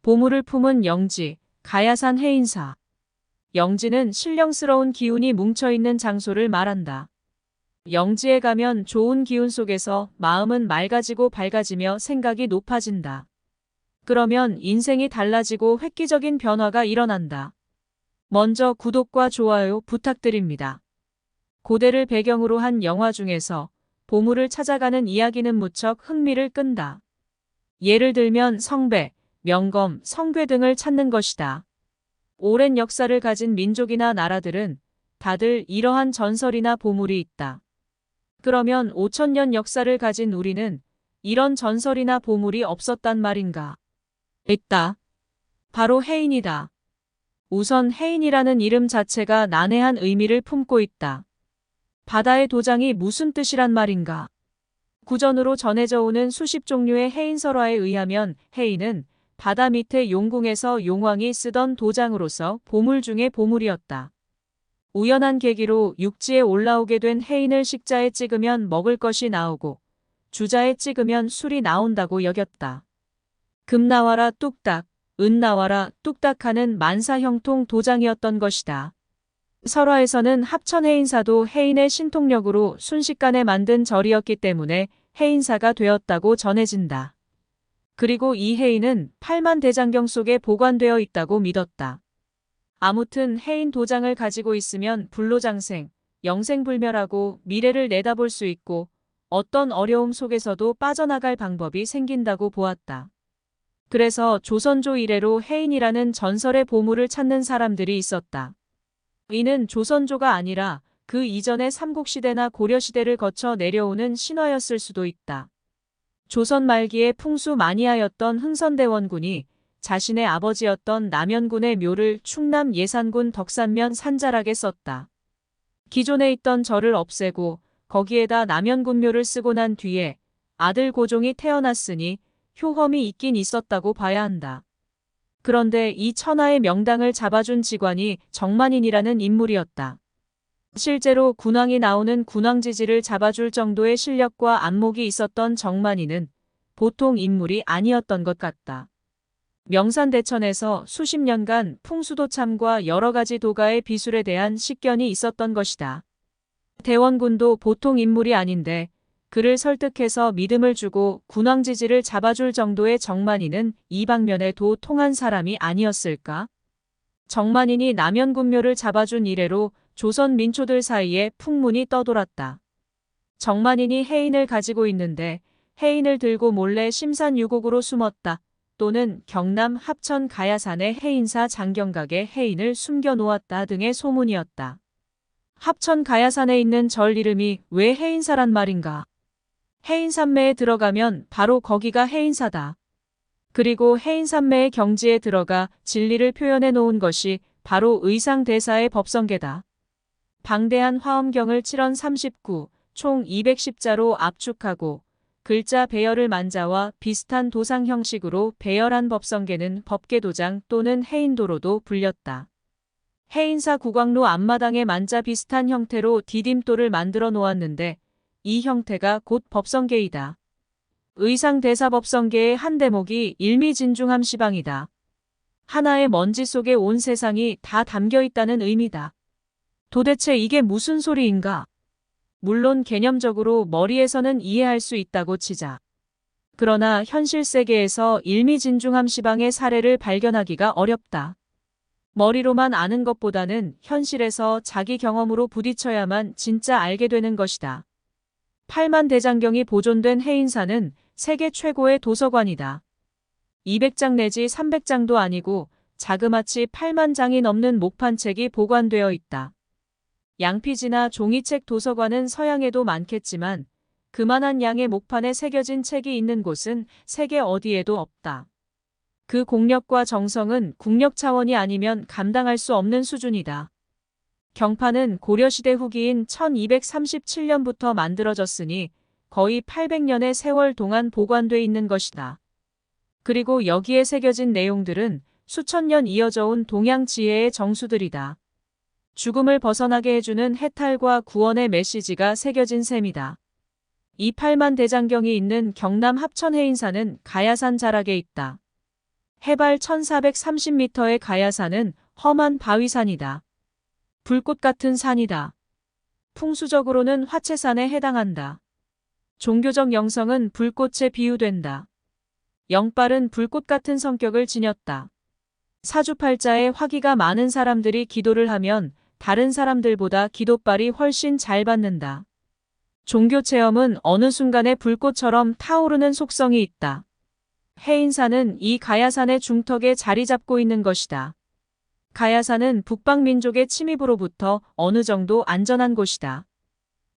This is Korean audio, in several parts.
보물을 품은 영지, 가야산 해인사. 영지는 신령스러운 기운이 뭉쳐있는 장소를 말한다. 영지에 가면 좋은 기운 속에서 마음은 맑아지고 밝아지며 생각이 높아진다. 그러면 인생이 달라지고 획기적인 변화가 일어난다. 먼저 구독과 좋아요 부탁드립니다. 고대를 배경으로 한 영화 중에서 보물을 찾아가는 이야기는 무척 흥미를 끈다. 예를 들면 성배, 명검, 성괴 등을 찾는 것이다. 오랜 역사를 가진 민족이나 나라들은 다들 이러한 전설이나 보물이 있다. 그러면 5천년 역사를 가진 우리는 이런 전설이나 보물이 없었단 말인가? 있다. 바로 해인이다. 우선 해인이라는 이름 자체가 난해한 의미를 품고 있다. 바다의 도장이 무슨 뜻이란 말인가? 구전으로 전해져 오는 수십 종류의 해인설화에 의하면 해인은 바다 밑의 용궁에서 용왕이 쓰던 도장으로서 보물 중의 보물이었다. 우연한 계기로 육지에 올라오게 된 해인을 식자에 찍으면 먹을 것이 나오고 주자에 찍으면 술이 나온다고 여겼다. 금 나와라 뚝딱, 은 나와라 뚝딱하는 만사형통 도장이었던 것이다. 설화에서는 합천해인사도 해인의 신통력으로 순식간에 만든 절이었기 때문에 해인사가 되었다고 전해진다. 그리고 이 해인은 8만 대장경 속에 보관되어 있다고 믿었다. 아무튼 해인 도장을 가지고 있으면 불로장생, 영생불멸하고 미래를 내다볼 수 있고 어떤 어려움 속에서도 빠져나갈 방법이 생긴다고 보았다. 그래서 조선조 이래로 해인이라는 전설의 보물을 찾는 사람들이 있었다. 이는 조선조가 아니라 그 이전의 삼국시대나 고려시대를 거쳐 내려오는 신화였을 수도 있다. 조선 말기에 풍수 마니아였던 흥선대원군이 자신의 아버지였던 남연군의 묘를 충남 예산군 덕산면 산자락에 썼다. 기존에 있던 절을 없애고 거기에다 남연군 묘를 쓰고 난 뒤에 아들 고종이 태어났으니 효험이 있긴 있었다고 봐야 한다. 그런데 이 천하의 명당을 잡아준 직관이 정만인이라는 인물이었다. 실제로 군왕이 나오는 군왕지지를 잡아줄 정도의 실력과 안목이 있었던 정만인은 보통 인물이 아니었던 것 같다. 명산대천에서 수십 년간 풍수도참과 여러 가지 도가의 비술에 대한 식견이 있었던 것이다. 대원군도 보통 인물이 아닌데 그를 설득해서 믿음을 주고 군왕지지를 잡아줄 정도의 정만인은 이 방면에도 통한 사람이 아니었을까? 정만인이 남연군묘를 잡아준 이래로 조선 민초들 사이에 풍문이 떠돌았다. 정만인이 해인을 가지고 있는데 해인을 들고 몰래 심산유곡으로 숨었다. 또는 경남 합천 가야산의 해인사 장경각에 해인을 숨겨놓았다 등의 소문이었다. 합천 가야산에 있는 절 이름이 왜 해인사란 말인가? 해인산매에 들어가면 바로 거기가 해인사다. 그리고 해인산매의 경지에 들어가 진리를 표현해 놓은 것이 바로 의상대사의 법성계다. 방대한 화엄경을 7원 39, 총 210자로 압축하고 글자 배열을 만자와 비슷한 도상 형식으로 배열한 법성계는 법계도장 또는 해인도로도 불렸다. 해인사 국왕로 앞마당에 만자 비슷한 형태로 디딤돌을 만들어 놓았는데 이 형태가 곧 법성계이다. 의상대사법성계의 한 대목이 일미진중함 시방이다. 하나의 먼지 속에 온 세상이 다 담겨 있다는 의미다. 도대체 이게 무슨 소리인가? 물론 개념적으로 머리에서는 이해할 수 있다고 치자. 그러나 현실 세계에서 일미진중함 시방의 사례를 발견하기가 어렵다. 머리로만 아는 것보다는 현실에서 자기 경험으로 부딪혀야만 진짜 알게 되는 것이다. 8만 대장경이 보존된 해인사는 세계 최고의 도서관이다. 200장 내지 300장도 아니고 자그마치 8만 장이 넘는 목판책이 보관되어 있다. 양피지나 종이책 도서관은 서양에도 많겠지만 그만한 양의 목판에 새겨진 책이 있는 곳은 세계 어디에도 없다. 그 공력과 정성은 국력 차원이 아니면 감당할 수 없는 수준이다. 경판은 고려시대 후기인 1237년부터 만들어졌으니 거의 800년의 세월 동안 보관돼 있는 것이다. 그리고 여기에 새겨진 내용들은 수천 년 이어져 온 동양 지혜의 정수들이다. 죽음을 벗어나게 해주는 해탈과 구원의 메시지가 새겨진 셈이다. 이 8만 대장경이 있는 경남 합천 해인사는 가야산 자락에 있다. 해발 1430m의 가야산은 험한 바위산이다. 불꽃 같은 산이다. 풍수적으로는 화채산에 해당한다. 종교적 영성은 불꽃에 비유된다. 영빨은 불꽃 같은 성격을 지녔다. 사주팔자에 화기가 많은 사람들이 기도를 하면 다른 사람들보다 기도빨이 훨씬 잘 받는다. 종교 체험은 어느 순간에 불꽃처럼 타오르는 속성이 있다. 해인사는 이 가야산의 중턱에 자리 잡고 있는 것이다. 가야산은 북방민족의 침입으로부터 어느 정도 안전한 곳이다.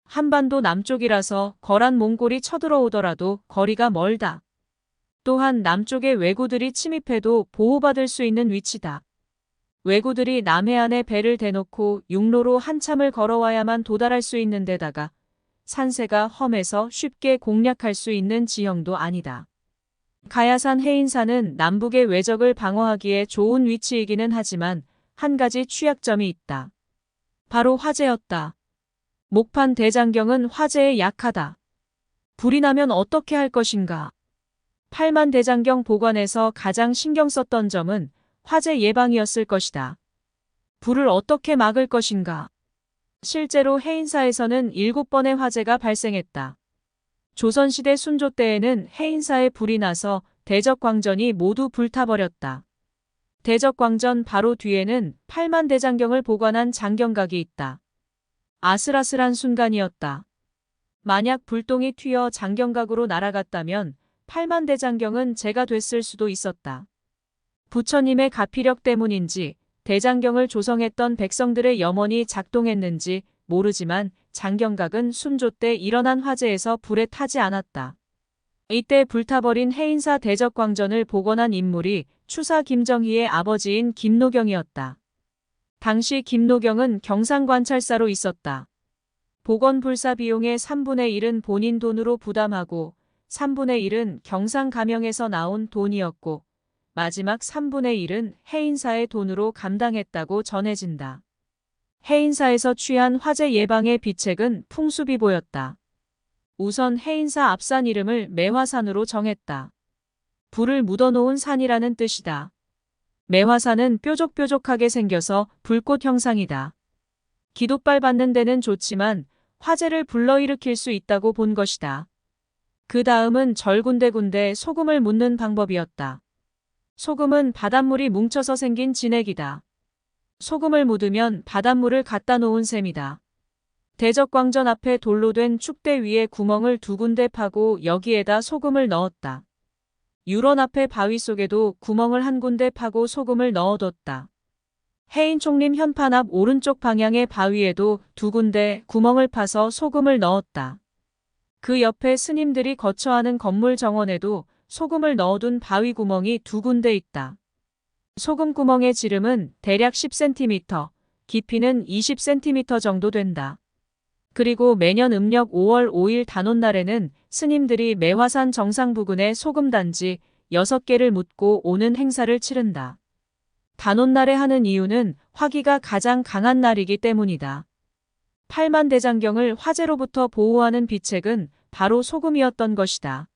한반도 남쪽이라서 거란 몽골이 쳐들어오더라도 거리가 멀다. 또한 남쪽의 왜구들이 침입해도 보호받을 수 있는 위치다. 왜구들이 남해안에 배를 대놓고 육로로 한참을 걸어와야만 도달할 수 있는 데다가 산세가 험해서 쉽게 공략할 수 있는 지형도 아니다. 가야산 해인사는 남북의 외적을 방어하기에 좋은 위치이기는 하지만 한 가지 취약점이 있다. 바로 화재였다. 목판 대장경은 화재에 약하다. 불이 나면 어떻게 할 것인가? 팔만 대장경 복원에서 가장 신경 썼던 점은 화재 예방이었을 것이다. 불을 어떻게 막을 것인가? 실제로 해인사에서는 7번의 화재가 발생했다. 조선시대 순조 때에는 해인사에 불이 나서 대적광전이 모두 불타버렸다. 대적광전 바로 뒤에는 팔만 대장경을 복원한 장경각이 있다. 아슬아슬한 순간이었다. 만약 불똥이 튀어 장경각으로 날아갔다면 팔만 대장경은 재가 됐을 수도 있었다. 부처님의 가피력 때문인지 대장경을 조성했던 백성들의 염원이 작동했는지 모르지만 장경각은 순조 때 일어난 화재에서 불에 타지 않았다. 이때 불타버린 해인사 대적광전을 복원한 인물이 추사 김정희의 아버지인 김노경이었다. 당시 김노경은 경상관찰사로 있었다. 복원 불사 비용의 3분의 1은 본인 돈으로 부담하고 3분의 1은 경상가명에서 나온 돈이었고 마지막 3분의 1은 해인사의 돈으로 감당했다고 전해진다. 해인사에서 취한 화재 예방의 비책은 풍수비보였다. 우선 해인사 앞산 이름을 매화산으로 정했다. 불을 묻어놓은 산이라는 뜻이다. 매화산은 뾰족뾰족하게 생겨서 불꽃 형상이다. 기도빨 받는 데는 좋지만 화재를 불러일으킬 수 있다고 본 것이다. 그 다음은 절 군데군데 소금을 묻는 방법이었다. 소금은 바닷물이 뭉쳐서 생긴 진액이다. 소금을 묻으면 바닷물을 갖다 놓은 셈이다. 대적광전 앞에 돌로 된 축대 위에 구멍을 2군데 파고 여기에다 소금을 넣었다. 유런 앞에 바위 속에도 구멍을 1군데 파고 소금을 넣어뒀다. 해인총림 현판 앞 오른쪽 방향의 바위에도 2군데 구멍을 파서 소금을 넣었다. 그 옆에 스님들이 거처하는 건물 정원에도 소금을 넣어둔 바위 구멍이 2군데 있다. 소금 구멍의 지름은 대략 10cm, 깊이는 20cm 정도 된다. 그리고 매년 음력 5월 5일 단오날에는 스님들이 매화산 정상 부근에 소금단지 6개를 묻고 오는 행사를 치른다. 단오날에 하는 이유는 화기가 가장 강한 날이기 때문이다. 팔만대장경을 화재로부터 보호하는 비책은 바로 소금이었던 것이다.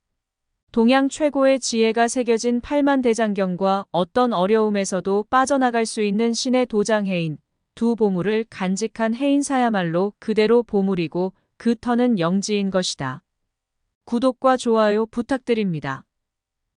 동양 최고의 지혜가 새겨진 팔만대장경과 어떤 어려움에서도 빠져나갈 수 있는 신의 도장해인, 두 보물을 간직한 해인사야말로 그대로 보물이고 그 터는 영지인 것이다. 구독과 좋아요 부탁드립니다.